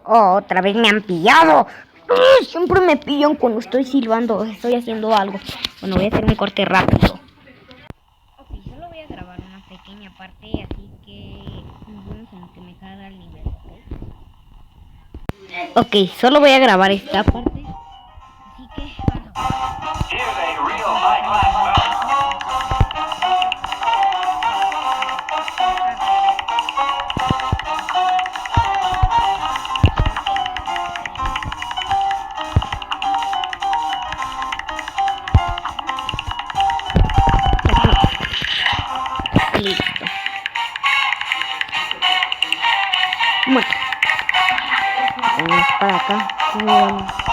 Oh, otra vez me han pillado. Siempre me pillan cuando estoy silbando, estoy haciendo algo. Bueno, voy a hacer un corte rápido. Ok, solo voy a grabar una pequeña parte, así que nos vemos en que me carga el nivel, ¿ok? Ok, solo voy a grabar esta parte, así que vamos a listo. Bueno, vamos para acá.